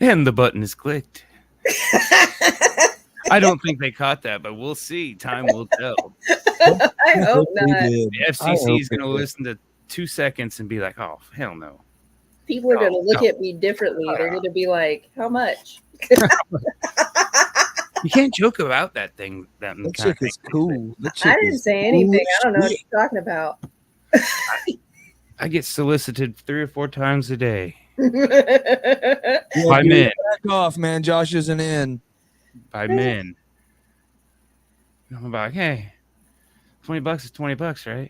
And the button is clicked. I don't think they caught that, but we'll see. Time will tell. I hope not. The FCC is going to listen to 2 seconds and be like, "Oh, hell no." People are going to look at me differently. They're going to be like, "How much?" You can't joke about that thing. That chick is cool. I didn't say anything. I don't know what you're talking about. I get solicited 3 or 4 times a day. By men. Back off, man. Josh isn't in. By men. I'm like, hey, $20 is $20, right?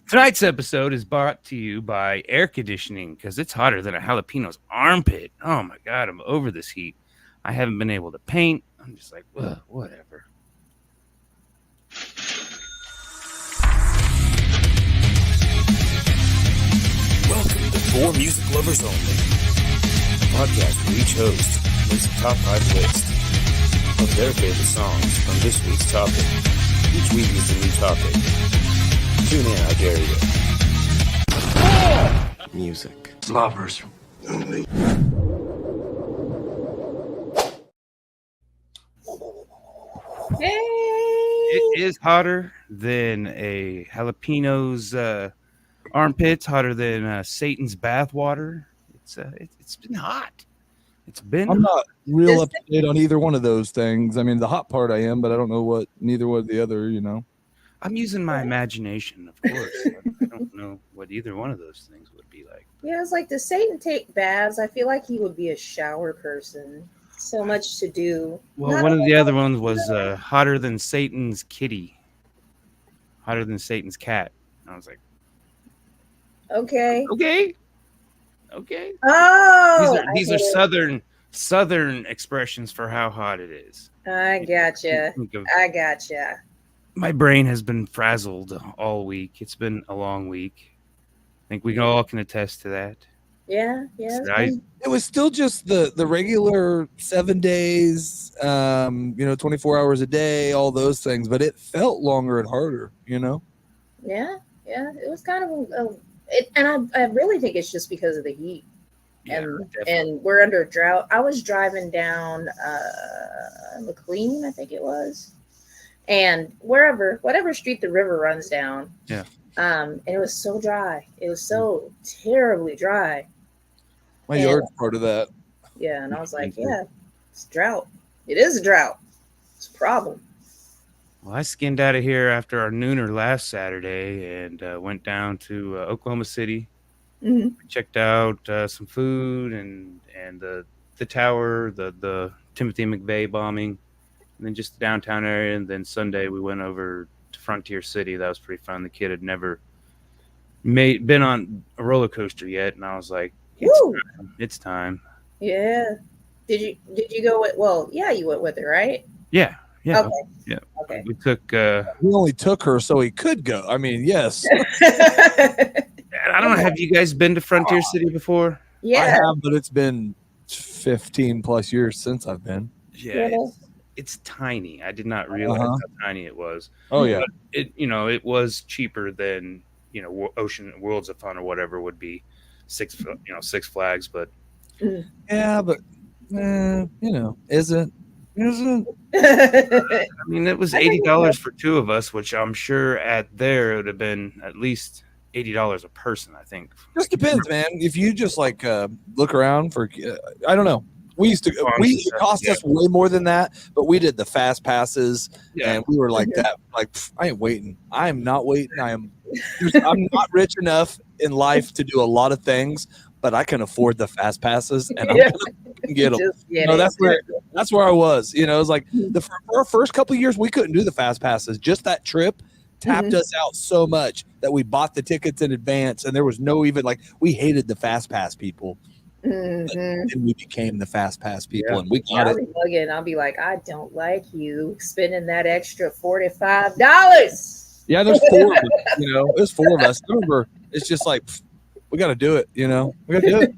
Tonight's episode is brought to you by air conditioning because it's hotter than a jalapeno's armpit. Oh my God, I'm over this heat. I haven't been able to paint. I'm just like, whatever. Welcome to For Music Lovers Only, a podcast where each host makes a top 5 list of their favorite songs from this week's topic. Each week is a new topic. Tune in, I dare you. Music Lovers Only. Hey. It is hotter than a jalapeno's armpits, hotter than Satan's bathwater. It's been hot. I'm not real up to date on either one of those things. I mean, the hot part I am, but I don't know what neither one the other, you know. I'm using my imagination, of course. I don't know what either one of those things would be like. Yeah, it's like, does Satan take baths? I feel like he would be a shower person. So much to do. Well, one of the other ones was hotter than Satan's kitty. Hotter than Satan's cat. I was like, okay. Oh, these are southern expressions for how hot it is. I gotcha. My brain has been frazzled all week. It's been a long week. I think we all can attest to that. Yeah. It was still just the regular 7 days, 24 hours a day, all those things, but it felt longer and harder, you know? Yeah. It was kind of and I really think it's just because of the heat. And we're under a drought. I was driving down McLean, I think it was, and whatever street the river runs down. Yeah. And it was so dry. It was so terribly dry. My yard's part of that. Yeah, and I was like, yeah, it's drought. It is a drought. It's a problem. Well, I skinned out of here after our nooner last Saturday and went down to Oklahoma City. Mm-hmm. Checked out some food and the tower, the Timothy McVeigh bombing, and then just the downtown area. And then Sunday we went over to Frontier City. That was pretty fun. The kid had never been on a roller coaster yet, and I was like, it's time. Yeah. Did you go with? Well, yeah, you went with her, right? Yeah. Okay. Yeah. Okay. We took. We only took her so he could go. I mean, yes. I don't know. Have you guys been to Frontier City before? Yeah, I have, but it's been 15 plus years since I've been. Yeah, it's tiny. I did not realize how tiny it was. Oh yeah, but it was cheaper than Ocean Worlds of Fun or whatever would be. Six Flags, but yeah, but isn't. I mean, it was $80 for 2 of us, which I'm sure at there it would have been at least $80 a person. I think. Just depends, man. If you just look around for, I don't know. It cost us way more than that, but we did the fast passes, and we were like that. Like, I ain't waiting. I am not waiting. I'm not rich enough in life to do a lot of things, but I can afford the fast passes, and I'm gonna get them. That's where I was. It was like for our first couple of years, we couldn't do the fast passes. Just that trip tapped us out so much that we bought the tickets in advance, and there was no even we hated the fast pass people. And we became the fast pass people, and we got it. I'll be like, I don't like you spending that extra $45. Yeah, there's 4 of us. There's 4 of us. Remember, it's just like we got to do it. We got to do it.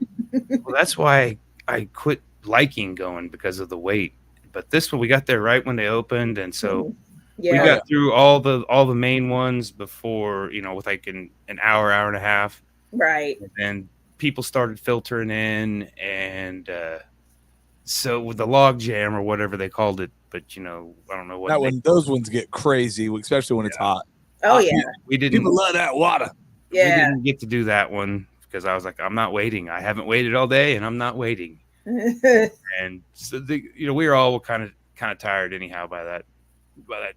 Well, that's why I quit liking going because of the wait. But this one, we got there right when they opened, and so we got through all the main ones before with like an hour and a half. Right. And people started filtering in, and so with the log jam or whatever they called it, but I don't know what those ones get crazy, especially when it's hot. Oh yeah, we didn't. People love that water. Yeah, we didn't get to do that one because I was like, I'm not waiting. I haven't waited all day, and I'm not waiting. And so we were all kind of tired anyhow by that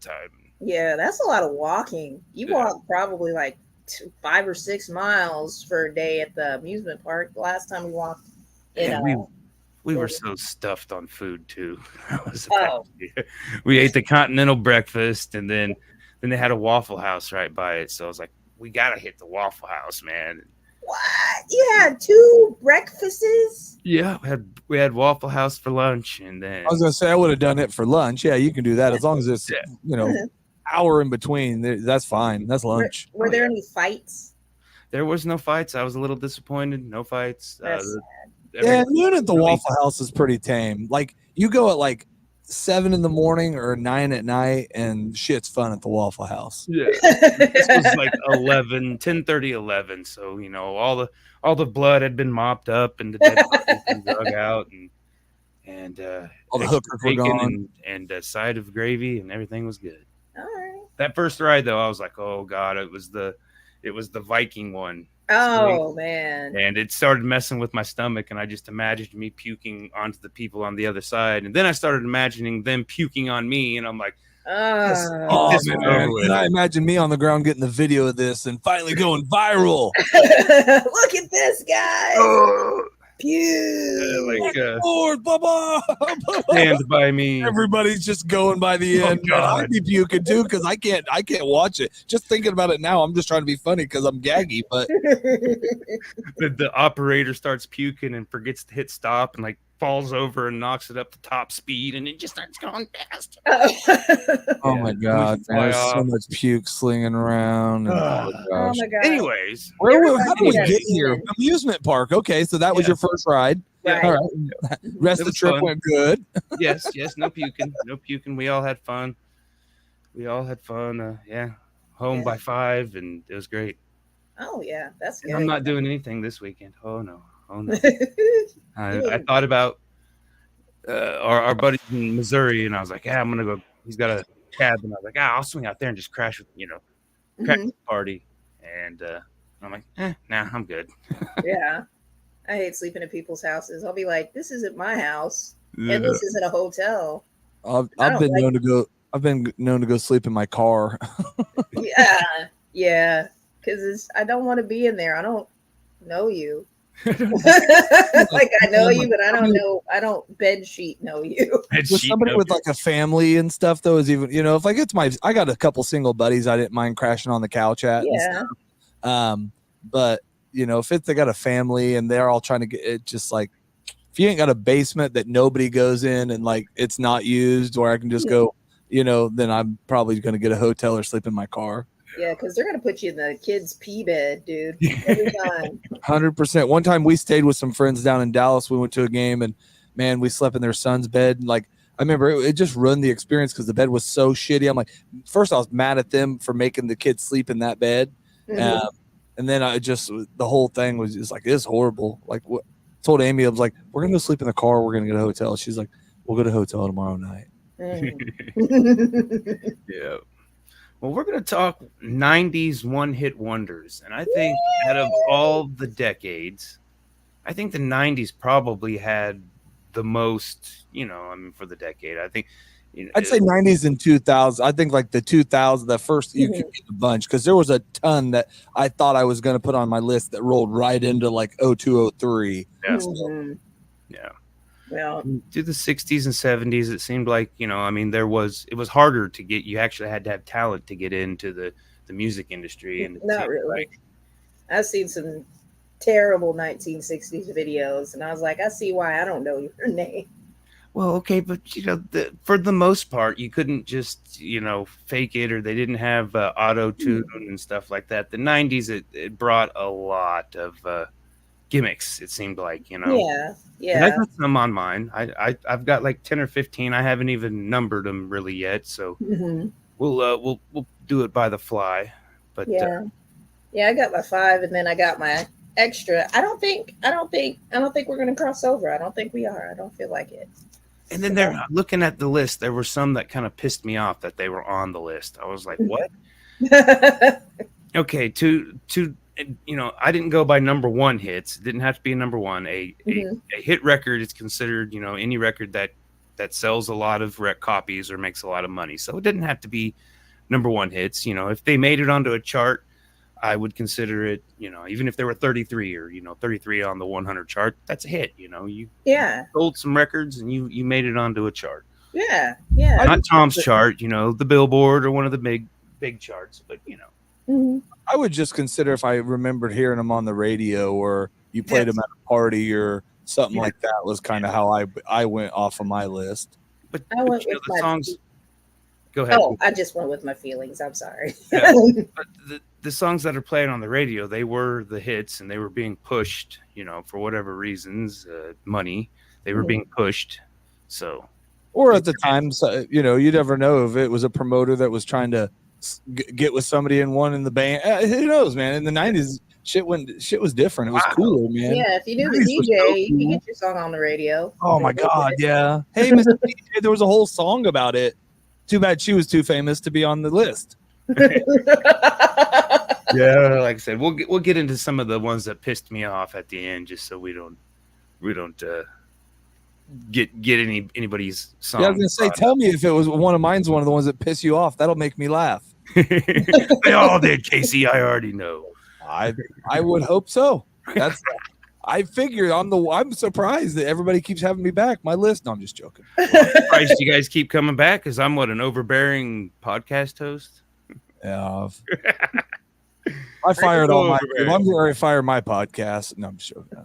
time. Yeah, that's a lot of walking. You walked probably like 5 or 6 miles for a day at the amusement park. The last time we walked, we were so stuffed on food too. We ate the continental breakfast, and then they had a Waffle House right by it. So I was like, we gotta hit the Waffle House, man. What? You had 2 breakfasts? Yeah, we had Waffle House for lunch, and then I was gonna say I would have done it for lunch. Yeah, you can do that as long as it's hour in between. That's fine. That's lunch. Were there any fights? There was no fights. I was a little disappointed. No fights. Noon at the Waffle House is pretty tame. Like you go at like 7 in the morning or 9 at night, and shit's fun at the Waffle House. Yeah, this was like 10:30, 11. So all the blood had been mopped up, and the dead bodies been dug out, and all the hookers were gone, and a side of gravy, and everything was good. All right. That first ride though, I was like, oh god, it was the Viking one. Oh man. And it started messing with my stomach, and I just imagined me puking onto the people on the other side, and then I started imagining them puking on me, and I'm like, man. And I imagine me on the ground getting the video of this and finally going viral. Look at this guy. Stand by me. Everybody's just going by the end. I'd be puking too because I can't watch it. Just thinking about it now, I'm just trying to be funny because I'm gaggy. But the operator starts puking and forgets to hit stop and like falls over and knocks it up to top speed, and it just starts going fast. Oh my god, there's so much puke slinging around. Oh my god. Anyways, how do we get here? Amusement park. Okay, so that was your first ride. Right. All right. Rest of the trip went good. yes, no puking. We all had fun. Home by 5, and it was great. Oh yeah, that's good. And I'm not doing anything this weekend. Oh no. I thought about our buddies in Missouri, and I was like, I'm gonna go. He's got a cabin. I was like, I'll swing out there and just crash with crash the party. And I'm like, nah, I'm good. Yeah, I hate sleeping at people's houses. I'll be like, this isn't my house, and this isn't a hotel. I've been known to go sleep in my car. yeah, because I don't want to be in there. I don't know you. Like I know you, but I don't bed sheet know you. With somebody with like a family and stuff though is even if like it's I got a couple single buddies I didn't mind crashing on the couch at. Yeah. And stuff. But if they got a family and they're all trying to get it, just like if you ain't got a basement that nobody goes in and like it's not used where I can just go, then I'm probably gonna get a hotel or sleep in my car. Yeah, because they're going to put you in the kids' pee bed, dude, every time. 100%. One time we stayed with some friends down in Dallas. We went to a game, and, man, we slept in their son's bed. Like, I remember it just ruined the experience because the bed was so shitty. I'm like, first I was mad at them for making the kids sleep in that bed. And then the whole thing was just like, it's horrible. Like, I told Amy, I was like, we're going to go sleep in the car. We're going to get a hotel. She's like, we'll go to a hotel tomorrow night. Yeah. Well, we're going to talk 90s one-hit wonders. And I think out of all the decades, I think the 90s probably had the most, for the decade. I think I'd say 90s and 2000s. I think like the 2000s, the first you could get a bunch because there was a ton that I thought I was going to put on my list that rolled right into like 02, 03. Yeah. Yeah. Well, through the 60s and 70s, it seemed like, it was harder to get. You actually had to have talent to get into the music industry. And not really. I've seen some terrible 1960s videos, and I was like, I see why I don't know your name. Well, okay, but for the most part, you couldn't just fake it, or they didn't have auto tune and stuff like that. The 90s, it brought a lot of gimmicks. It seemed like Yeah. And I got some on mine. I've got like 10 or 15. I haven't even numbered them really yet, so we'll do it by the fly. But yeah, I got my 5, and then I got my extra. I don't think we're gonna cross over. I don't think we are. I don't feel like it. And then they're looking at the list. There were some that kind of pissed me off that they were on the list. I was like, what? Okay, to I didn't go by number one hits. It didn't have to be a number one. A hit record is considered, any record that sells a lot of copies or makes a lot of money. So it didn't have to be number one hits. If they made it onto a chart, I would consider it, even if there were 33 or, 33 on the 100 chart, that's a hit. You sold some records and you made it onto a chart. Yeah. Not Tom's chart, the Billboard or one of the big charts, but, I would just consider if I remembered hearing them on the radio or you played them at a party or something like that was kind of how I went off of my list. But I went with the songs. Go ahead. Oh, I just went with my feelings. I'm sorry. Yeah. But the songs that are playing on the radio, they were the hits and they were being pushed, for whatever reasons, money. They were being pushed. So, or at the time, you never know if it was a promoter that was trying to get with somebody and one in the band. Who knows, man? In the 90s, shit was different. It was cooler, man. Yeah, if you knew the DJ, you could get your song on the radio. Oh my God, yeah. Hey, Mr. DJ, there was a whole song about it. Too bad she was too famous to be on the list. Yeah, like I said, we'll get into some of the ones that pissed me off at the end, just so we don't get anybody's song. Yeah, I was gonna say, tell me if it was one of mine's one of the ones that piss you off. That'll make me laugh. They all did, Casey. I already know. I would hope so. I figure I'm surprised that everybody keeps having me back. My list. No, I'm just joking. I'm surprised you guys keep coming back because I'm an overbearing podcast host. Yeah. I fired all my. I'm going to fire my podcast. No, I'm just joking.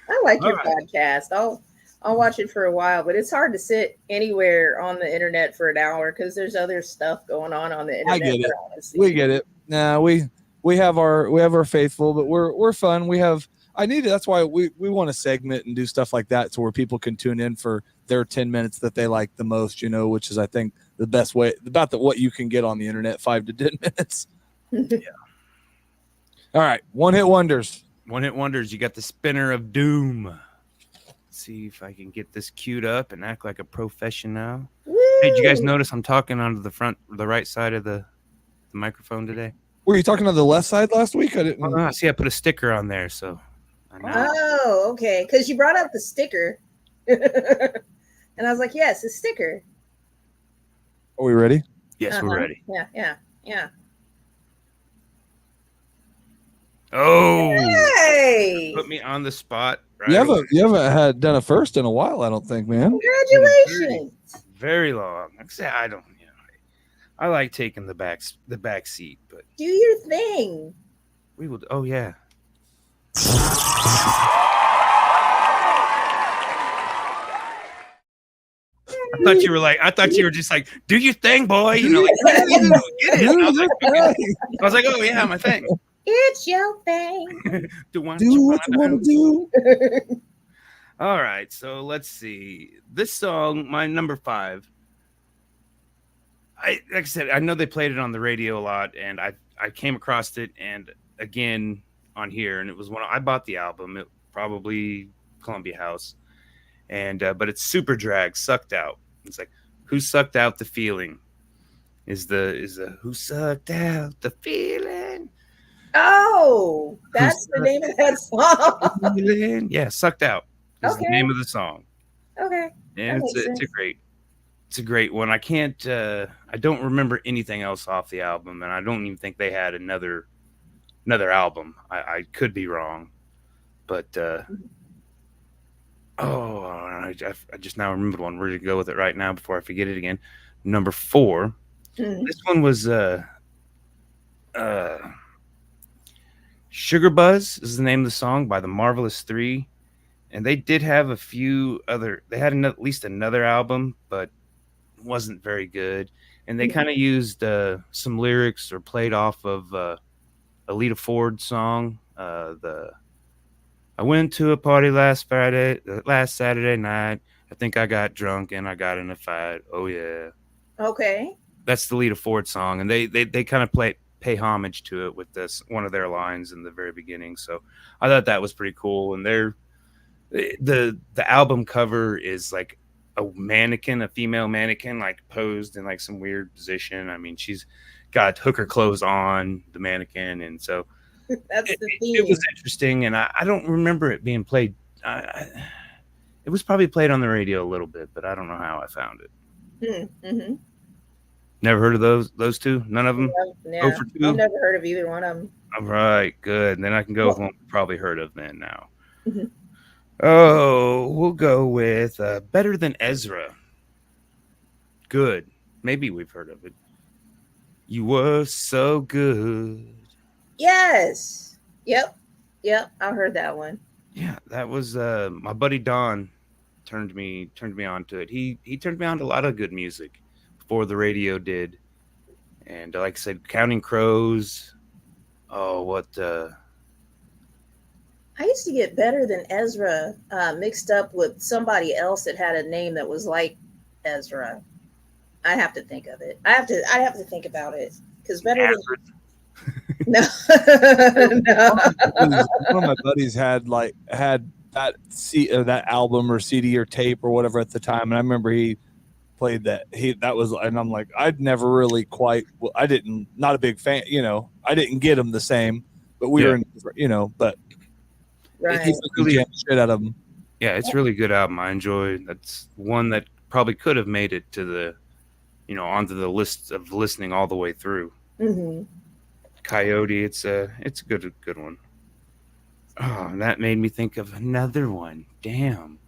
I like your podcast. I'll watch it for a while, but it's hard to sit anywhere on the internet for an hour because there's other stuff going on the internet. I get it. We get it. Nah, we have our faithful, but we're fun. That's why we want to segment and do stuff like that so where people can tune in for their 10 minutes that they like the most, which is I think the best way about what you can get on the internet, 5 to 10 minutes. Yeah. All right. One hit wonders. You got the Spinner of Doom. Let's see if I can get this queued up and act like a professional. Woo! Hey, did you guys notice I'm talking onto the right side of the microphone today? Were you talking on the left side last week? I didn't. See, I put a sticker on there, so. Oh, okay. Because you brought up the sticker, and I was like, "Yes, a sticker." Are we ready? Yes, we're ready. Yeah. Oh, hey! Put me on the spot. Right? You haven't had done a first in a while, I don't think, man. Congratulations! Very long. I don't. I like taking the back seat, but do your thing. We will. Oh yeah. I thought you were just like, do your thing, boy. Get it. I was like, oh yeah, my thing. It's your thing. Do what you want to do. All right, so let's see. This song, my number 5. Like I said, I know they played it on the radio a lot, and I came across it and again on here, and it was when I bought the album. It probably Columbia House, and but it's Super Drag, Sucked Out. It's like, who sucked out the feeling? Is the who sucked out the feeling? Oh, that's the name of that song. Yeah, Sucked Out is the name of the song. Okay, and it's a great one. I don't remember anything else off the album, and I don't even think they had another album. I could be wrong, but I just now remembered one. We're gonna go with it right now before I forget it again. Number 4. This one was Sugar Buzz is the name of the song by the Marvelous 3, and they did have a few other. They had at least another album, but wasn't very good, and they kind of used some lyrics or played off of a Lita Ford song. I went to a party last Saturday night. I think I got drunk and I got in a fight. Oh yeah. Okay. That's the Lita Ford song, and they kind of pay homage to it with this one of their lines in the very beginning. So I thought that was pretty cool. And the album cover is like a female mannequin, like posed in like some weird position. I mean, she's got hooker clothes on, the mannequin, and so That's the theme. it was interesting. And I don't remember it being played. It was probably played on the radio a little bit, but I don't know how I found it. Mm-hmm. Never heard of those two? None of them? Yeah. Oh, for two? I've never heard of either one of them. All right, good. Then I can go with one we probably heard of then now. Mm-hmm. Oh, we'll go with Better Than Ezra. Good. Maybe we've heard of it. You were so good. Yes. Yep. I heard that one. Yeah, that was my buddy Don turned me on to it. He turned me on to a lot of good music before the radio did. And like I said, Counting Crows. Oh, what I used to get Better Than Ezra mixed up with somebody else that had a name that was like Ezra. I have to think of it. I have to think about it because Better Than no. One of my buddies had that album or CD or tape or whatever at the time, and I remember he played that. And I'm like, I'd never really not a big fan. I didn't get him the same, but we were in, but right. He's really jammed shit out of him. Yeah, it's a really good album. I enjoy. That's one that probably could have made it to the, onto the list of listening all the way through. Mm-hmm. Coyote, it's a good one. Oh, and that made me think of another one. Damn.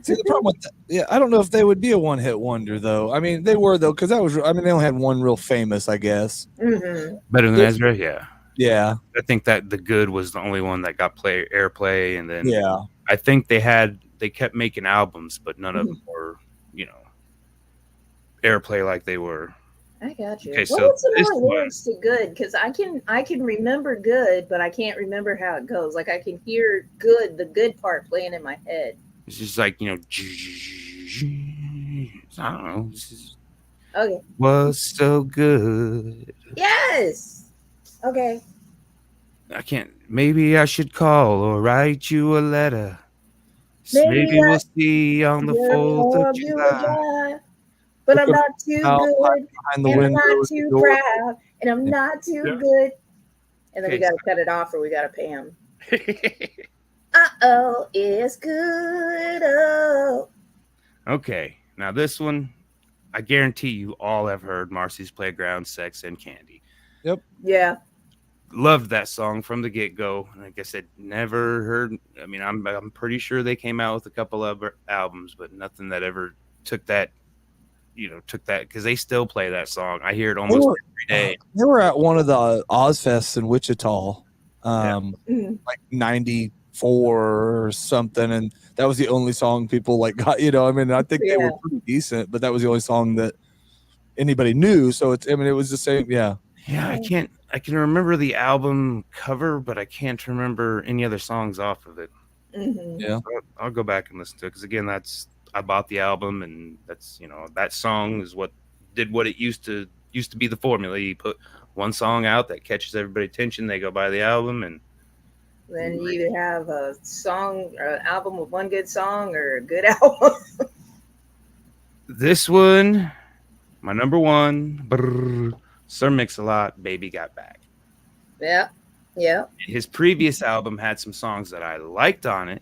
See, the problem with that, I don't know if they would be a one-hit wonder though. I mean, they were though, because they only had one real famous, I guess. Mm-hmm. Better Than Ezra, yeah. Yeah. I think that The Good was the only one that got airplay, and then I think they kept making albums, but none of them were, airplay like they were. I got you. Okay, What so was some more lyrics to Good? Because I can remember Good, but I can't remember how it goes. Like I can hear Good, the good part playing in my head. It's just like, I don't know. Okay. Was so good. Yes. Okay. I can't. Maybe I should call or write you a letter. Maybe we'll see on the 4th of July. But I'm not too good, and I'm not too proud, and I'm not too good. And then we got to cut it off, or we got to pay him. Uh-oh, it's good. Oh. Okay, now this one, I guarantee you all have heard Marcy's Playground, Sex and Candy. Yep. Yeah. Loved that song from the get-go. Like I said, never heard. I mean, I'm pretty sure they came out with a couple of albums, but nothing that ever took that because they still play that song. I hear it almost every day. They were at one of the Ozfests in Wichita, like 94 or something, and that was the only song people got. I think they were pretty decent, but that was the only song that anybody knew. So it was the same. Yeah. Yeah, I can remember the album cover, but I can't remember any other songs off of it. Mm-hmm. Yeah, so I'll go back and listen to it because again, I bought the album, and that's that song is what it used to be the formula. You put one song out that catches everybody's attention, they go buy the album, and then you either have a song or an album with one good song or a good album. This one, my number one, Sir Mix-a-Lot, Baby Got Back. Yeah. His previous album had some songs that I liked on it.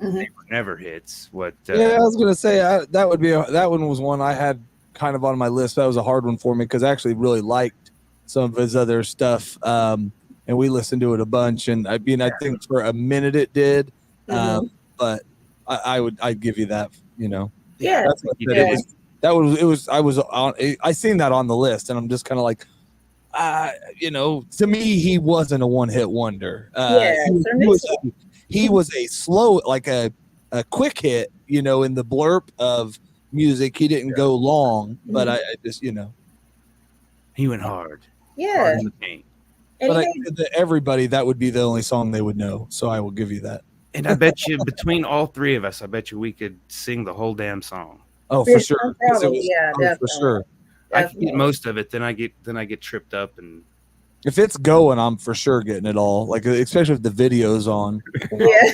Mm-hmm. They were never hits. I was gonna say that one was one I had kind of on my list. That was a hard one for me because I actually really liked some of his other stuff, and we listened to it a bunch. And I think for a minute it did, but I'd give you that. Yeah, that's what it was. I seen that on the list, and I'm just kind of like, to me, he wasn't a one-hit wonder. He was a slow, like a quick hit, in the blurb of music. He didn't go long, but I just, he went hard. Yeah. Hard in the paint. But everybody, that would be the only song they would know. So I will give you that. And I bet you between all three of us, we could sing the whole damn song. Oh, for sure. Definitely. For sure. I can get most of it. Then I get tripped up and If it's going, I'm for sure getting it all. Like, especially if the video's on. Yeah.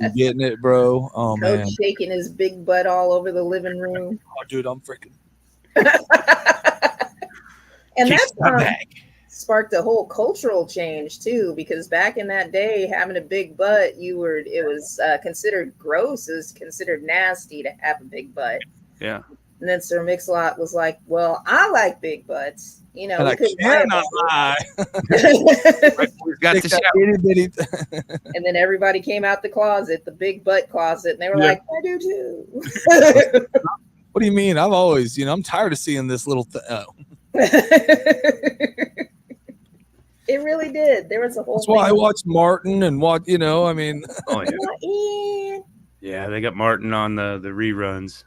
I'm getting it, bro. Oh, Coach man. shaking his big butt all over the living room. Oh, dude, I'm freaking. And She's that's sparked a whole cultural change too, because back in that day, having a big butt, it was considered gross. It was considered nasty to have a big butt. Yeah. And then Sir Mix-a-Lot was like, "Well, I like big butts." You know, And I cannot lie. We've got to shout. And then everybody came out the closet, the big butt closet, and they were like, "I do too." What do you mean? I've always, I'm tired of seeing this little thing. It really did. There was a whole. That's why I watched Martin and what I mean. Oh yeah. Yeah, they got Martin on the reruns.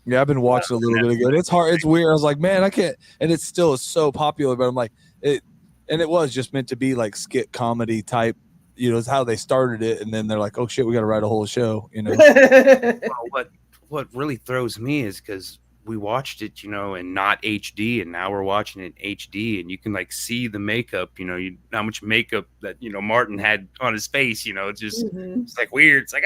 Yeah, I've been watching a little bit ago. It's hard. It's weird. I was like, man, I can't. And it still is so popular. But I'm like, it was just meant to be like skit comedy type. It's how they started it, and then they're like, oh shit, we got to write a whole show. Well, what really throws me is because we watched it, in not HD, and now we're watching it in HD, and you can like see the makeup, how much makeup that Martin had on his face, it's just it's like weird. It's like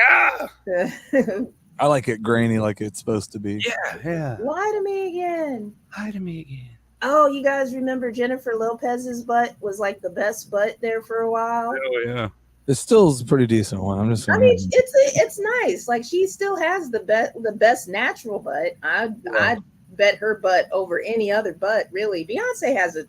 I like it grainy, like it's supposed to be. Yeah. Lie to me again. Lie to me again. Oh, you guys remember Jennifer Lopez's butt was like the best butt there for a while? Oh yeah. It still is a pretty decent one. I'm just. I mean, it's nice. Like she still has the best natural butt. I'd bet her butt over any other butt. Really, Beyonce has a.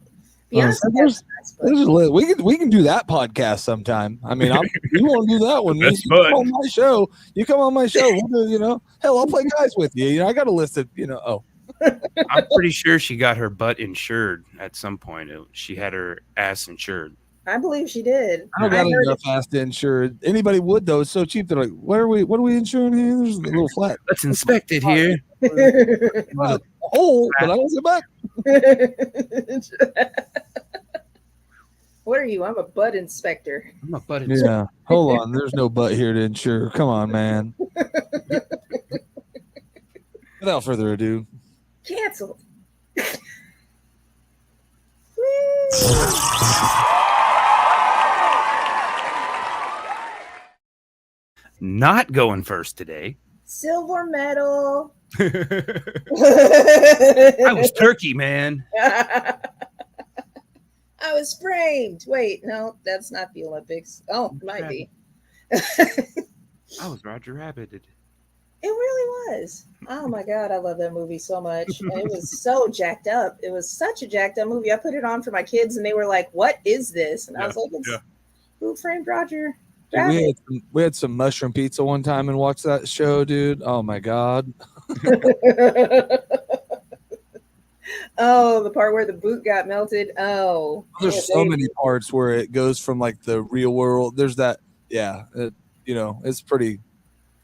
Beyonce has a nice butt. We can do that podcast sometime. I mean, you want to do that one? You come on my show. You come on my show. We'll do, hell, I'll play guys with you. I got a list of I'm pretty sure she got her butt insured at some point. She had her ass insured. I believe she did. I don't got enough ass to insure. Anybody would though. It's so cheap. They're like, what are we insuring here? There's a little flat. Let's inspect it here. But I don't get back. What are you? I'm a butt inspector. I'm a butt inspector. Yeah. Hold on. There's no butt here to insure. Come on, man. Without further ado. Canceled. Not going first today. Silver medal. I was turkey, man. I was framed. Wait, no, that's not the Olympics. Oh, it might be. I was Roger Rabbited. It really was. Oh my God, I love that movie so much. And it was so jacked up. It was such a jacked up movie. I put it on for my kids and they were like, "What is this?" And I was like, "It's Who Framed Roger Rabbit." We had some mushroom pizza one time and watched that show, dude. Oh my God. Oh, the part where the boot got melted. Oh, there's so many parts where it goes from like the real world. There's that. Yeah. It's pretty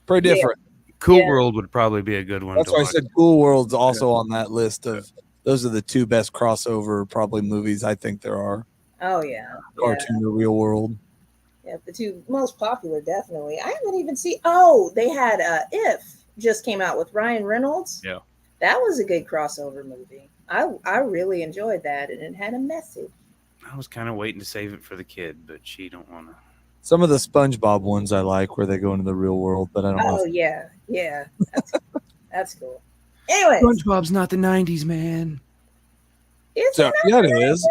different. Cool World would probably be a good one. That's why I said Cool World's also on that list of those are the two best crossover probably movies I think there are. Oh yeah. Cartoon or Real World. Yeah, the two most popular, definitely. I haven't even seen. Oh, they had If just came out with Ryan Reynolds. Yeah, that was a good crossover movie. I really enjoyed that, and it had a message. I was kind of waiting to save it for the kid, but she don't want to. Some of the SpongeBob ones I like where they go into the real world, but I don't know. Oh yeah, that's cool. Anyway, SpongeBob's not the 90s, man. It is.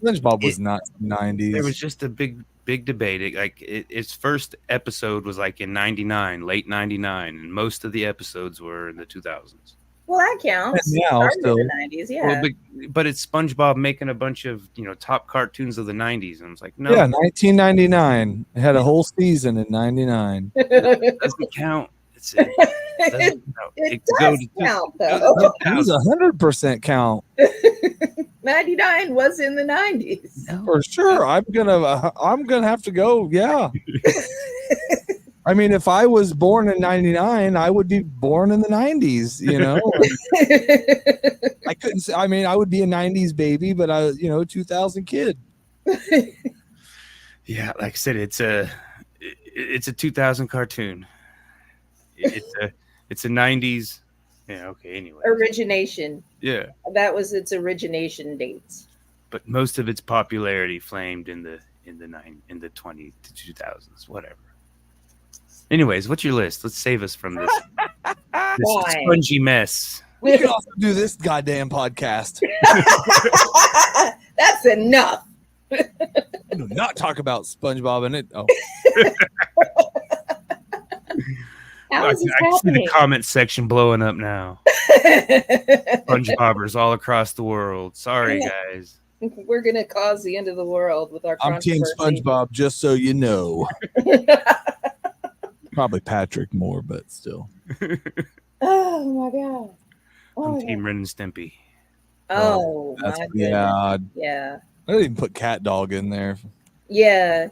SpongeBob was not 90s. There was just a big debate. Its first episode was like in 99, late 99, and most of the episodes were in the 2000s. Well, that counts. Now, still. In the 90s, yeah. Well, but it's SpongeBob making a bunch of top cartoons of the 90s, and it's like, no, 1999. It had a whole season in 99. It doesn't count. It does count, though. It was 100% count. 99 was in the 90s. No. For sure. I'm gonna have to go. Yeah. I mean, if I was born in 99, I would be born in the 90s, I couldn't say, I would be a 90s baby, but 2000 kid. Yeah, like I said, it's a 2000 cartoon. It's a 90s. Yeah, okay, anyway. Origination. Yeah. That was its origination dates. but most of its popularity flamed in the 20 to 2000s, whatever. Anyways, what's your list? Let's save us from this spongy mess. We can also do this goddamn podcast. That's enough. Do not talk about SpongeBob in it. Oh. I see the comment section blowing up now. SpongeBobbers all across the world. Sorry, guys. We're gonna cause the end of the world with our. I'm Team SpongeBob, just so you know. Probably Patrick more, but still. Oh my god. I'm Team Ren and Stimpy. Oh my goodness. Yeah. I didn't even put Cat Dog in there. Yeah.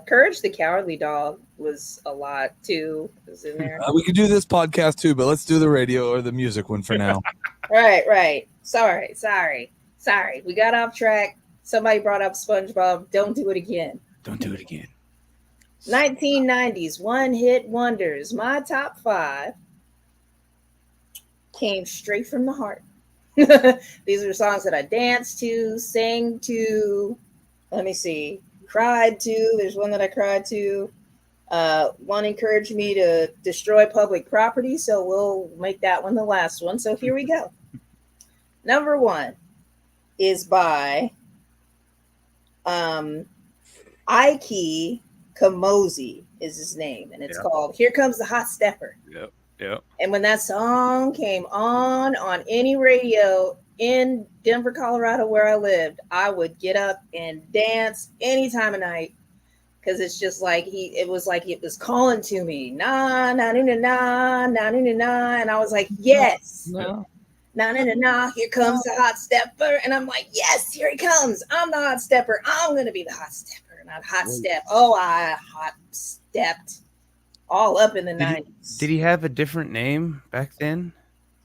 Courage the Cowardly Dog was a lot too. Was in there. We could do this podcast too, but let's do the radio or the music one for now. Right. Sorry. We got off track. Somebody brought up SpongeBob. Don't do it again. 1990s one-hit wonders. My top 5 came straight from the heart. These are songs that I danced to, sang to. Let me see. Cried to. There's one that I cried to. One encouraged me to destroy public property, so we'll make that one the last one. So here we go. Number 1 is by Ike Kamosi is his name, and it's called Here Comes the Hot Stepper. Yep. And when that song came on any radio in Denver, Colorado, where I lived, I would get up and dance any time of night, because it's just like it was calling to me, na na na na na na na, and I was like, yes, na na na na, here comes the hot stepper, and I'm like, yes, here he comes. I'm the hot stepper. I'm gonna be the hot stepper, not hot step. Oh, I hot stepped all up in the 90s. Did he have a different name back then?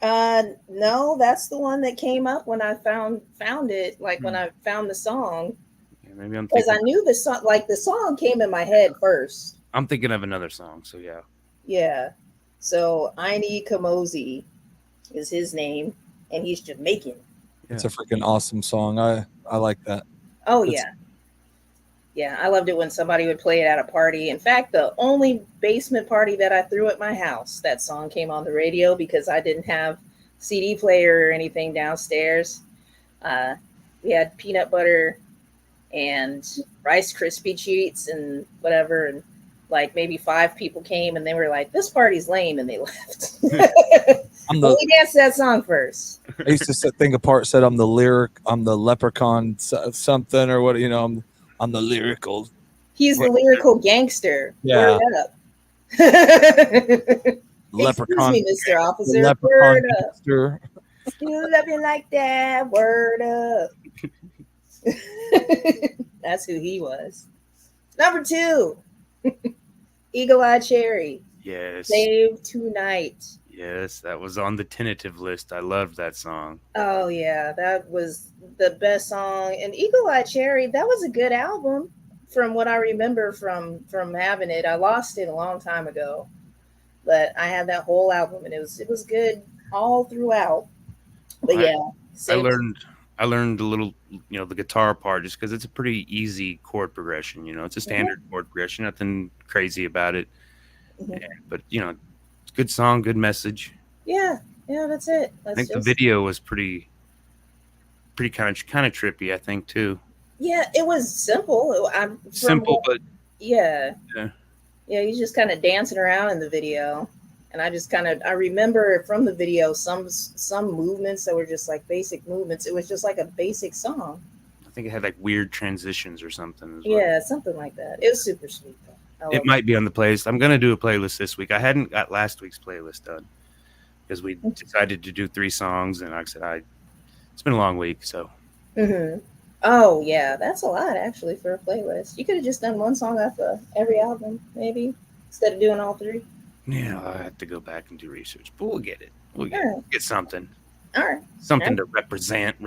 No, that's the one that came up when I found it. Like when I found the song. Yeah, maybe I'm because I knew the song. Like the song came in my head first. I'm thinking of another song. So yeah. Yeah. So Ike Kamosi is his name, and he's Jamaican. Yeah. It's a freaking awesome song. I like that. Oh yeah. Yeah, I loved it when somebody would play it at a party. In fact, the only basement party that I threw at my house, that song came on the radio because I didn't have CD player or anything downstairs. We had peanut butter and Rice Krispie treats and whatever. And like maybe 5 people came and they were like, this party's lame, and they left. We danced that song first. I used to think apart, said I'm the leprechaun something or what, I'm the lyrical. He's the lyrical gangster. Yeah. Word up. Leprechaun. Excuse me, Mr. Officer. Leprechaun Word gangster. up. You love me like that. Word up. That's who he was. Number 2. Eagle Eye Cherry. Yes. Save Tonight. Yes, that was on the tentative list. I loved that song. Oh yeah, that was the best song. And Eagle Eye Cherry, that was a good album from what I remember from having it. I lost it a long time ago, but I had that whole album, and it was good all throughout. But I learned a little, the guitar part, just because it's a pretty easy chord progression. It's a standard chord progression, nothing crazy about it. Mm-hmm. Yeah, but good song, good message. Yeah, that's it. I think the video was pretty kind of trippy, I think, too. Yeah, it was simple. But yeah, he's just kind of dancing around in the video, and I remember from the video some movements that were just like basic movements. It was just like a basic song. I think it had like weird transitions or something as well. Yeah, something like that. It was super sweet though. It might be on the playlist. I'm going to do a playlist this week. I hadn't got last week's playlist done because we decided to do 3 songs. And like I said, it's been a long week. So. Mm-hmm. Oh, yeah. That's a lot, actually, for a playlist. You could have just done 1 song off of every album, maybe, instead of doing all 3. Yeah, I have to go back and do research. But we'll get it. We'll get something. All right. Something to represent.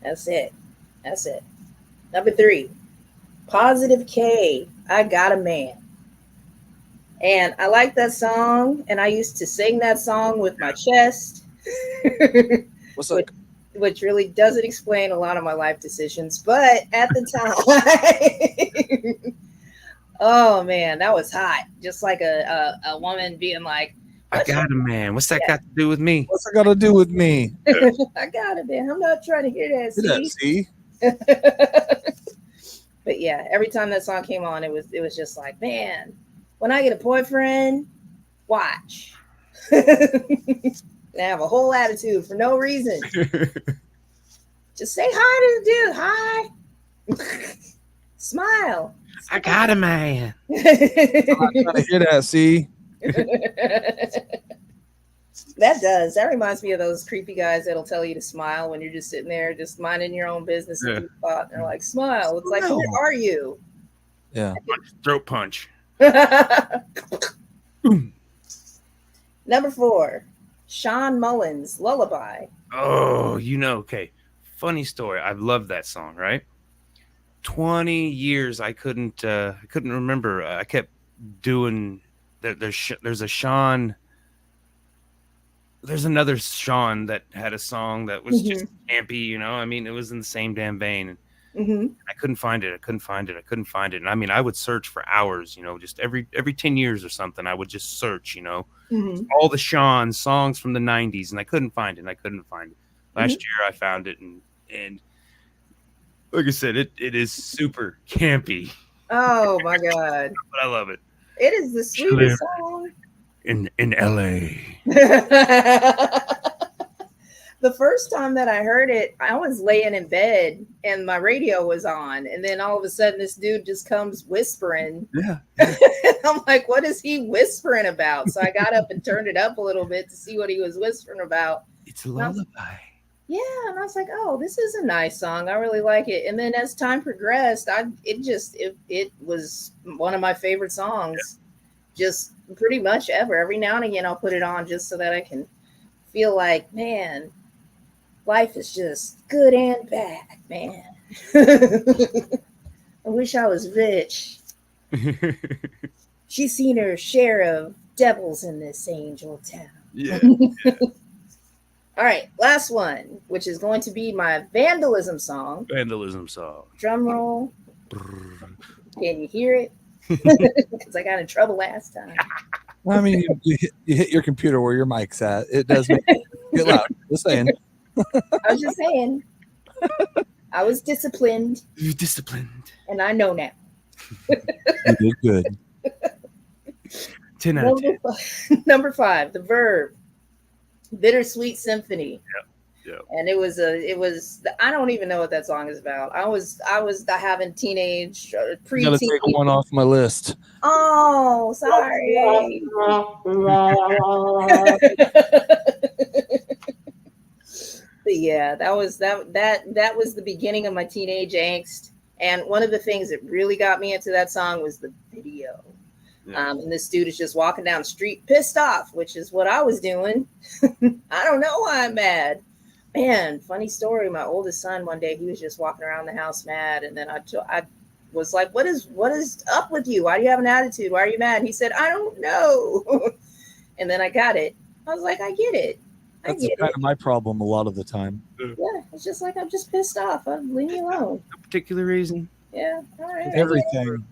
That's it. Number 3. Positive K, I Got a Man. And I like that song, and I used to sing that song with my chest. What's up? which really doesn't explain a lot of my life decisions. But at the time, oh man, that was hot. Just like a woman being like, I got a man. What's that got to do with me? What's that got to do with me? I got it, man. I'm not trying to hear that. See? But yeah, every time that song came on, it was just like, man, when I get a boyfriend, watch. They have a whole attitude for no reason. Just say hi to the dude. Hi. Smile. I got a man. I'm not trying to hear that, see? That reminds me of those creepy guys that'll tell you to smile when you're just sitting there, just minding your own business. Yeah. And they're like, smile. It's like, where are you? Yeah. Throat punch. Number 4, Sean Mullins, Lullaby. Oh, okay. Funny story. I love that song, right? 20 years I couldn't remember. I kept doing there's a Sean. There's another Sean that had a song that was just campy, I mean, it was in the same damn vein. I couldn't find it. And I mean, I would search for hours, just every 10 years or something. I would just search, all the Sean songs from the 90's, and I couldn't find it. Last year I found it, and like I said, it is super campy. Oh my God. But I love it. It is the sweetest song. In LA. The first time that I heard it, I was laying in bed and my radio was on, and then all of a sudden this dude just comes whispering. Yeah. I'm like, what is he whispering about? So I got up and turned it up a little bit to see what he was whispering about. It's a lullaby. Yeah, and I was like, oh, this is a nice song. I really like it. And then as time progressed, it was one of my favorite songs. Just pretty much ever. Every now and again I'll put it on just so that I can feel like, man, life is just good and bad, man. I wish I was rich. She's seen her share of devils in this angel town. Yeah. All right, last one, which is going to be my vandalism song. Drum roll. Can you hear it? Because I got in trouble last time. I mean, you hit your computer where your mic's at. It does make it get loud. Just saying. I was just saying. I was disciplined. You're disciplined. And I know now. You did good. 10 out of 10. Number 5, The Verb, Bittersweet Symphony. Yep. And it was I don't even know what that song is about. I was having teenage pre-teen. Gotta take one off my list. Oh, sorry. But yeah, that was the beginning of my teenage angst. And one of the things that really got me into that song was the video. Yeah. And this dude is just walking down the street pissed off, which is what I was doing. I don't know why I'm mad. Man, funny story. My oldest son, one day, he was just walking around the house mad. And then I was like, what is up with you? Why do you have an attitude? Why are you mad? And he said, I don't know. And then I got it. I was like, I get it. That's kind of my problem a lot of the time. Yeah, it's just like, I'm just pissed off. Leave me alone. No particular reason. Yeah, all right. Everything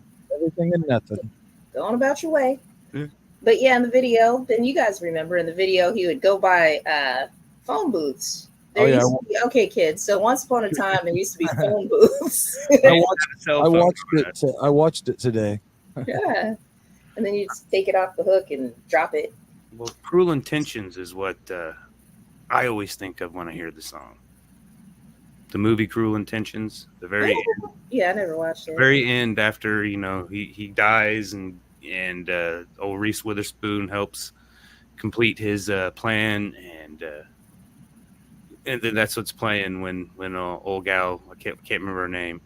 and nothing. Go on about your way. Yeah. But yeah, in the video, then you guys remember in the video, he would go by phone booths. Okay, kids. So once upon a time, there used to be phone booths. I watched it today. Yeah. And then you just take it off the hook and drop it. Well, Cruel Intentions is what I always think of when I hear the song. The movie Cruel Intentions, the very end. Yeah, I never watched it. Very end, after he dies and old Reese Witherspoon helps complete his plan, and then that's what's playing when old gal, I can't remember her name,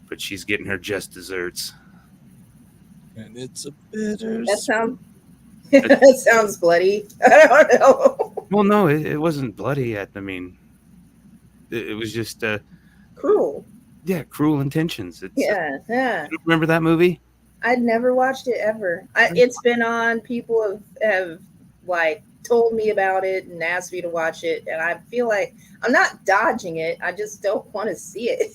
but she's getting her just desserts. And it's a bitter. That sounds bloody. I don't know. Well, no, it wasn't bloody. I mean, it was just cruel. Yeah, Cruel Intentions. Yeah. You remember that movie? I'd never watched it ever. It's been on. People have like told me about it and asked me to watch it, and I feel like I'm not dodging it. I just don't want to see it.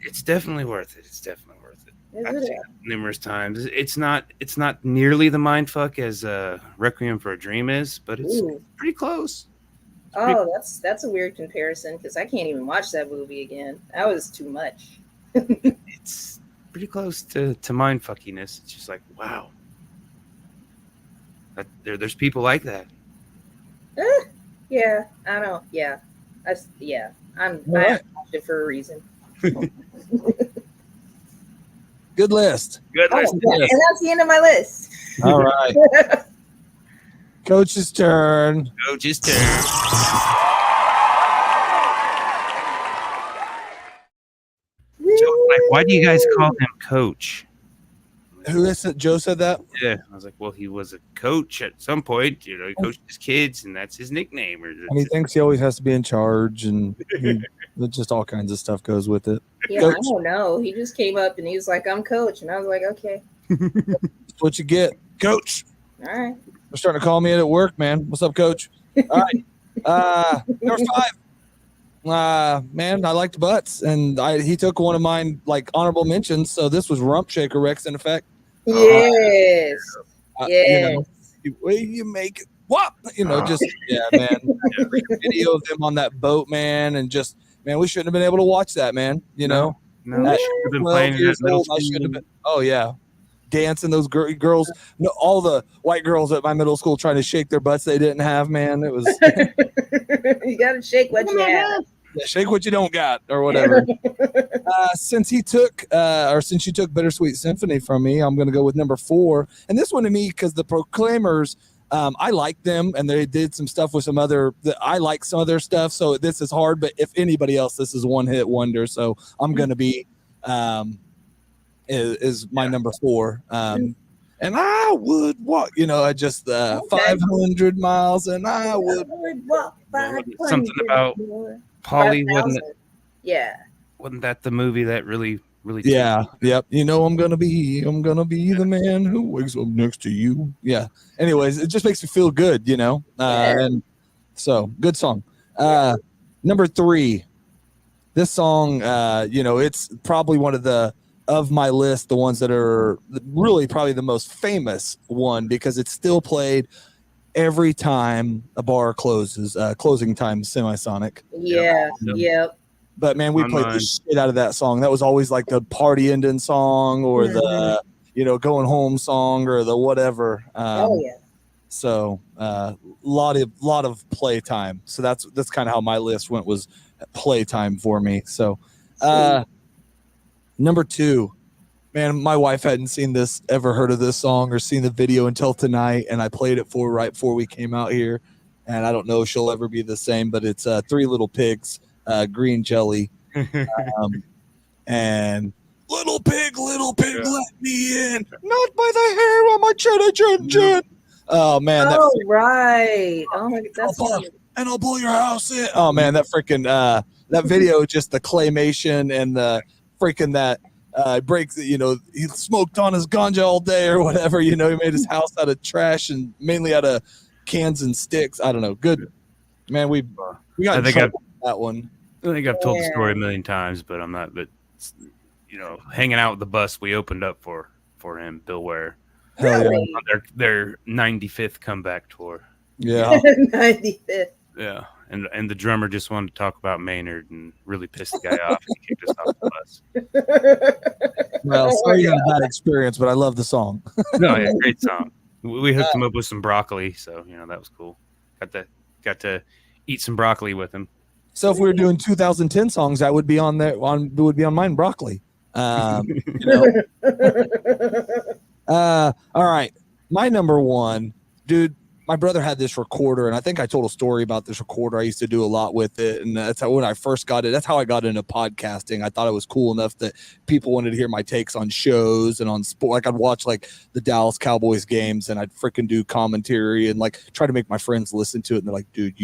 It's definitely worth it. It's definitely worth it. I've Is seen it? it numerous times. It's not nearly the mindfuck as Requiem for a Dream is, but it's Ooh. pretty close. Oh, that's a weird comparison because I can't even watch that movie again. That was too much. It's pretty close to mindfuckiness. It's just like, wow. There's people like that. Yeah, I don't. Yeah, I Right. watched it for a reason. Good list. Good Oh, list. yeah, and that's the end of my list. All right. Coach's turn. Coach's turn. Joe, like, why do you guys call him Coach? Who is it? Joe said that? Yeah, I was like, well, he was a coach at some point. He coached his kids, and that's his nickname. Or And he thinks he always has to be in charge, and just all kinds of stuff goes with it. Yeah, Coach. I don't know. He just came up and he was like, "I'm Coach," and I was like, "Okay, That's what you get, Coach. all right." They're starting to call me in at work, man. What's up, Coach? All right. Number 5. Man, I liked butts, and he took one of mine like honorable mentions. So this was Rump Shaker Rex in effect. Yes, yes. Way you make it. What? Just yeah, man. Like a video of them on that boat, man, and just man, we shouldn't have been able to watch that, man. No, At I should have been 12 playing years at middle old, I school. should have been. Oh yeah, dancing those girls. No, all the white girls at my middle school trying to shake their butts they didn't have. Man, it was You gotta shake what you have. yeah, shake what you don't got or whatever. Since you took Bittersweet Symphony from me, I'm going to go with number 4. And this one to me, because the Proclaimers, I like them, and they did some stuff with some other. I like some of their stuff, so this is hard. But if anybody else, this is one hit wonder. So I'm going to be is my number 4. And I would walk, I just 500 miles, and I would walk Something about Polly Yeah. wasn't that the movie that really yeah, yep. I'm gonna be the man who wakes up next to you. Yeah. Anyways, it just makes me feel good, and so good song. Number 3, this song, it's probably one of my list, the ones that are really probably the most famous one, because it's still played every time a bar closes. Closing time, Semisonic. Yeah. Yep. But man, we played the shit out of that song. That was always like the party ending song, or the going home song, or the whatever. Oh yeah. So lot of playtime. So that's kind of how my list went, was playtime for me. So number 2, man, my wife hadn't ever heard of this song or seen the video until tonight, and I played it right before we came out here. And I don't know if she'll ever be the same, but it's 3 Little Pigs. Green Jelly, and little pig, let me in, not by the hair on my chin. Oh man, right. Oh my God, and I'll blow your house in. Oh man, that freaking that video, just the claymation and the freaking that breaks. He smoked on his ganja all day or whatever. He made his house out of trash and mainly out of cans and sticks. I don't know. Good man, we got that one. I think I've told the story a million times, but I'm not. But hanging out with the bus we opened up for him, Bill Ware. Really? On their 95th comeback tour. Yeah. 95th. Yeah, and the drummer just wanted to talk about Maynard and really pissed the guy off and kicked us off the bus. Well, sorry you had a bad experience, but I love the song. No, yeah, great song. We hooked him up with some broccoli, so that was cool. Got to eat some broccoli with him. So if we were doing 2010 songs, that would be on there. Would be on mine, broccoli. All right, my number 1, dude. My brother had this recorder, and I think I told a story about this recorder. I used to do a lot with it, and that's how when I first got it. That's how I got into podcasting. I thought it was cool enough that people wanted to hear my takes on shows and on sport. Like I'd watch like the Dallas Cowboys games, and I'd freaking do commentary and like try to make my friends listen to it. And they're like, "Dude,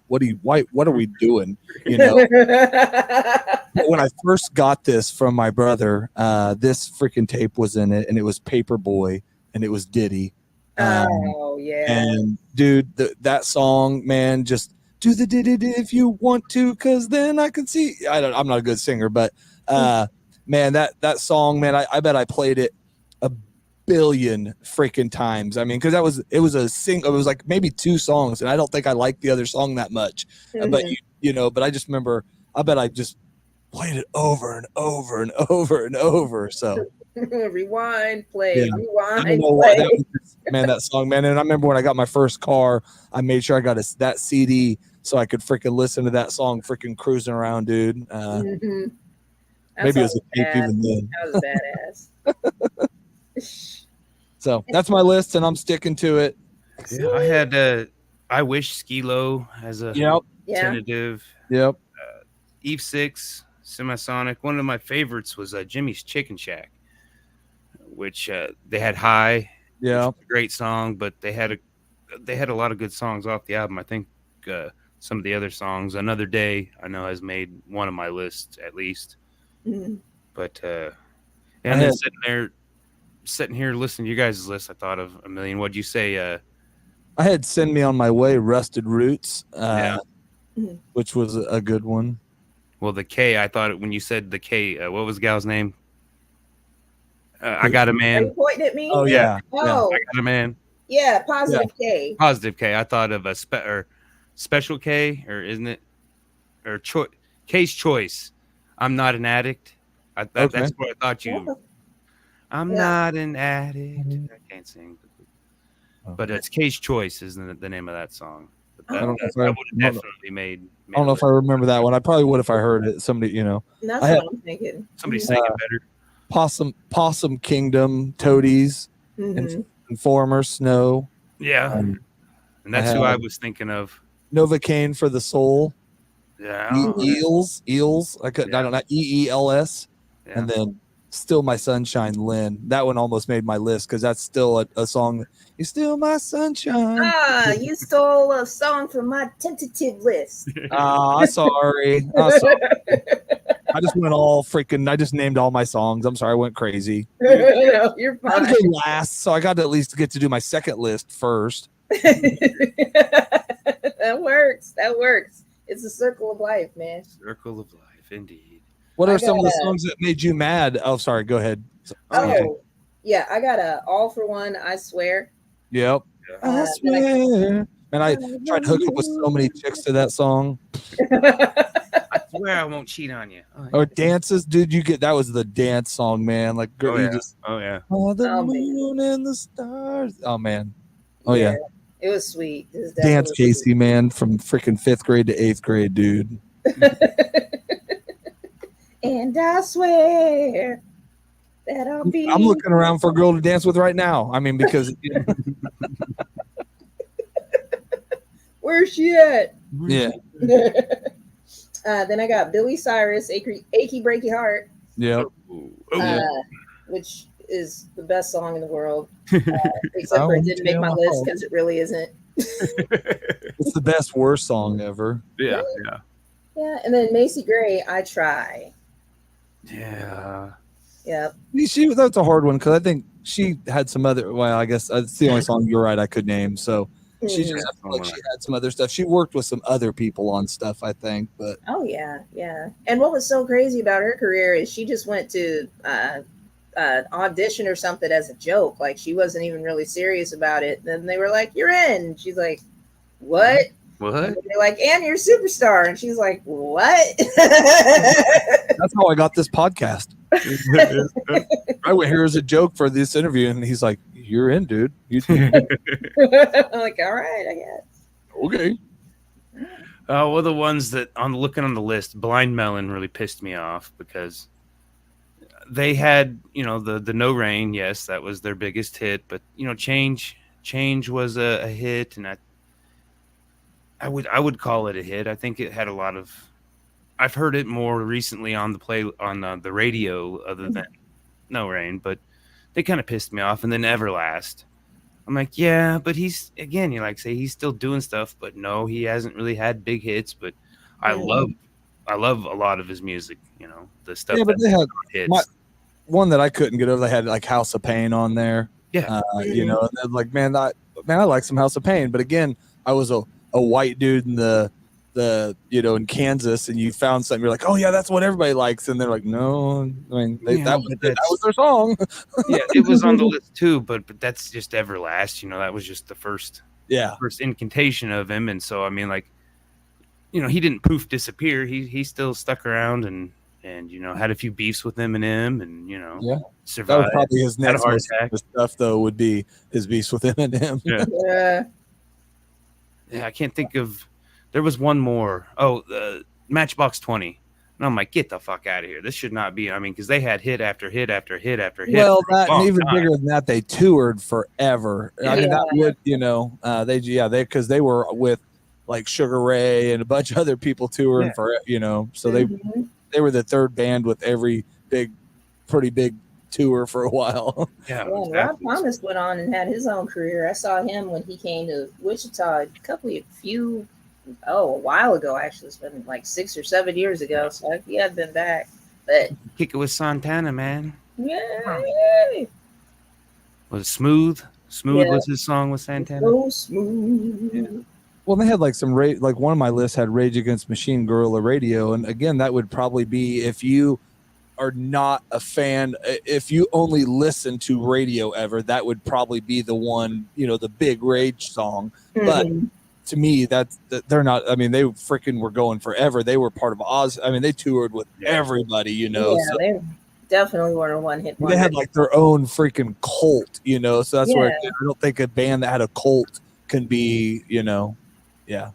what are we doing?" But when I first got this from my brother, this freaking tape was in it, and it was Paperboy, and it was Diddy. Oh yeah. And dude, that song, man, just do the did it if you want to, because then I can see. I'm not a good singer, but man, that song, man, I bet I played it a billion freaking times. I mean, because it was like maybe 2 songs, and I don't think I liked the other song that much. But but I just remember, I bet I just played it over and over and over and over. So rewind, play, rewind, I don't know play. why that song, man. And I remember when I got my first car, I made sure I got that CD so I could freaking listen to that song freaking cruising around, dude. Maybe it was a tape even then. That was badass. So that's my list, and I'm sticking to it. Yeah, I had I Wish Skilo as a tentative. Yep. Eve 6, Semisonic. One of my favorites was Jimmy's Chicken Shack, which they had High. Yeah, a great song, but they had a lot of good songs off the album. I think some of the other songs, Another Day, I know has made one of my lists at least. But and then sitting here listening to you guys' list, I thought of a million. What'd you say? I had Send Me on My Way, Rusted Roots, which was a good one. Well, the K, I thought when you said the K, what was the gal's name? I Got a Man. Are you pointing at me? Oh, yeah. Oh, I Got a Man. Yeah, positive K. Positive K. I thought of a special K, or isn't it? Or K's Choice. I'm Not an Addict. That's what I thought you. I'm not an addict. I can't sing. But it's K's Choice, isn't the name of that song? That would have definitely made. I don't know if I remember that one. I probably would if I heard it. Somebody, That's what I'm thinking. Somebody sang it better. Possum Kingdom, Toadies, Informer, Snow. Yeah, and that's who I was thinking of. Novocaine for the Soul. Yeah, Eels. I don't know, EELS, and then Still My Sunshine, Lynn. That one almost made my list because that's still a song. You're still my sunshine. You stole a song from my tentative list. Sorry. I just went all freaking. I just named all my songs. I'm sorry, I went crazy. No, you're fine. I did last, so I got to at least get to do my second list first. That works. It's a circle of life, man. Circle of life, indeed. What are some of the songs that made you mad? Oh, sorry. Go ahead. Yeah. I got a All for One, I Swear. Yep. I swear. And I tried to hook up with so many chicks to that song. I swear I won't cheat on you. Or Dances, dude. That was the dance song, man. Like, girl, the moon and the stars. Oh man. Oh yeah. It was sweet. Dance Casey, man, from freaking 5th grade to 8th grade, dude. And I swear that I'll be. I'm looking around for a girl to dance with right now. I mean, because. Where's she at? Yeah. Then I got Billy Cyrus, Achy Breaky Heart. Yeah. Which is the best song in the world. Except for it didn't make my list because it really isn't. It's the best worst song ever. Yeah. Yeah. And then Macy Gray, I Try. Yeah. Yep. That's a hard one because I think she had some other. Well, I guess it's the only song you're right I could name. So she just she had some other stuff. She worked with some other people on stuff, I think. But yeah. And what was so crazy about her career is she just went to audition or something as a joke. Like she wasn't even really serious about it. Then they were like, "You're in." She's like, "What?" What? And they're like, "And you're a superstar." And she's like, "What?" That's how I got this podcast. I went here as a joke for this interview, and he's like, "You're in, dude." I'm like, "All right, I guess." Okay. Well, the ones that looking on the list, Blind Melon really pissed me off because they had, the No Rain. Yes, that was their biggest hit, but Change was a hit, and I would call it a hit. I think it had a lot of. I've heard it more recently on the radio other than No Rain, but they kind of pissed me off. And then Everlast, I'm like, yeah, but he's still doing stuff, but no, he hasn't really had big hits. But I love a lot of his music. The stuff. Yeah, but they had hits. one that I couldn't get over. They had like House of Pain on there. Yeah. You know, and then like, man, I like some House of Pain, but again, I was a white dude in the you know, in Kansas, and you found something, you're like, oh yeah, that's what everybody likes, and they're like, no, I mean, that was their song. Yeah, it was on the list too, but that's just Everlast. You know, that was just the first incantation of him, and so I mean, like, you know, he didn't poof disappear. He still stuck around and you know, had a few beefs with Eminem, and you know, survived. That was probably his next most attack. stuff, though, would be his beefs with Eminem. Yeah, I can't think of. There was one more. Oh, Matchbox 20. And I'm like, get the fuck out of here. This should not be. I mean, because they had hit after hit after hit after hit. Well, that and even bigger than that, they toured forever. I mean, that would, you know, because they were with like Sugar Ray and a bunch of other people touring for, you know, so they were the third band with every pretty big tour for a while. Yeah, Rob Thomas went on and had his own career. I saw him when he came to Wichita a while ago, actually. It's been like 6 or 7 years ago, so he had been back. But kick it with Santana, man. Yay! Was it Smooth? Smooth was his song with Santana. So smooth. Yeah. Well, they had like like one of my lists had Rage Against Machine, Guerrilla Radio, and again, that would probably be if you are not a fan, if you only listen to radio ever, that would probably be the one, you know, the big Rage song. But to me, they're not. I mean, they freaking were going forever. They were part of Oz. I mean, they toured with everybody, you know. Yeah, they definitely were a one-hit wonder. They had like their own freaking cult, you know. So that's where I don't think a band that had a cult can be, you know. Yeah.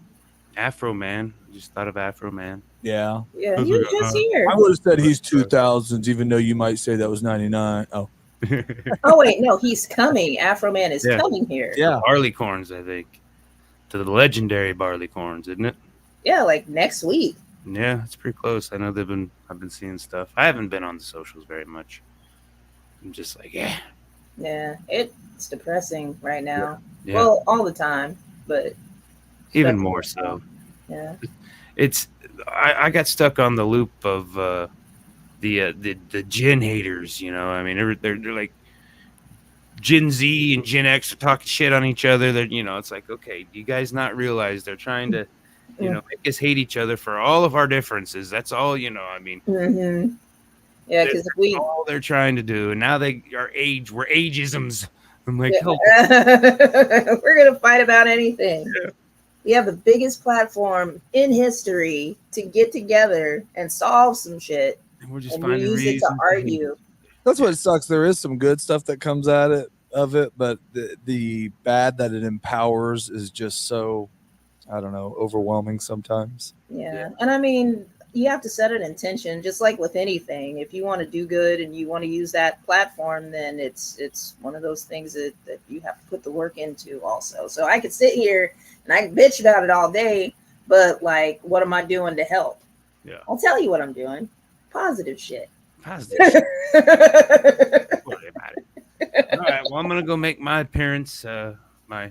Afro Man. I just thought of Afro Man. Yeah. Yeah, he was just here. I would have said he's 2000s, even though you might say that was 99. Oh. Oh wait, no, he's coming. Afro Man is coming here. Yeah. Barleycorns, I think. To the legendary Barleycorns, isn't it? Yeah, like next week. Yeah, it's pretty close. I know I've been seeing stuff. I haven't been on the socials very much. I'm just like, yeah. Yeah, it's depressing right now. Yeah. Well, all the time, but even more so. Yeah. I got stuck on the loop of the Gen haters, you know. I mean, they're like Gen Z and Gen X are talking shit on each other. They're, you know, it's like, okay, do you guys not realize they're trying to, you know, make us hate each other for all of our differences? That's all, you know. I mean, yeah, because all they're trying to do, and now we're ageisms. I'm like, we're gonna fight about anything. Yeah. We have the biggest platform in history to get together and solve some shit, and we're just we use it to argue. That's what sucks. There is some good stuff that comes out of it, but the bad that it empowers is just so, I don't know, overwhelming sometimes. Yeah. And I mean, you have to set an intention, just like with anything. If you want to do good and you want to use that platform, then it's one of those things that you have to put the work into also. So I could sit here and I can bitch about it all day, but like, what am I doing to help? Yeah. I'll tell you what I'm doing. Positive shit. Positive shit. Don't worry about it. All right. Well, I'm going to go make my appearance. Yeah, I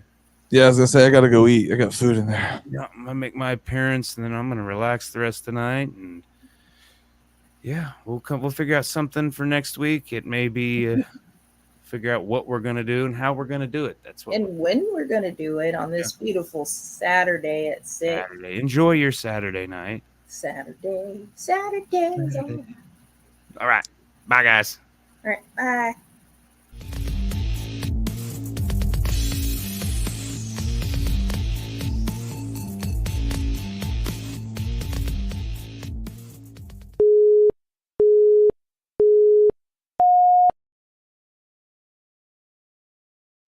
was going to say, I got to go eat. I got food in there. Yeah, I'm going to make my appearance, and then I'm going to relax the rest of the night. And yeah, we'll figure out something for next week. It may be figure out what we're going to do and how we're going to do it. That's what. And when we're going to do it on this beautiful Saturday at 6. Saturday. Enjoy your Saturday night. Saturday. All right. Bye, guys. All right. Bye.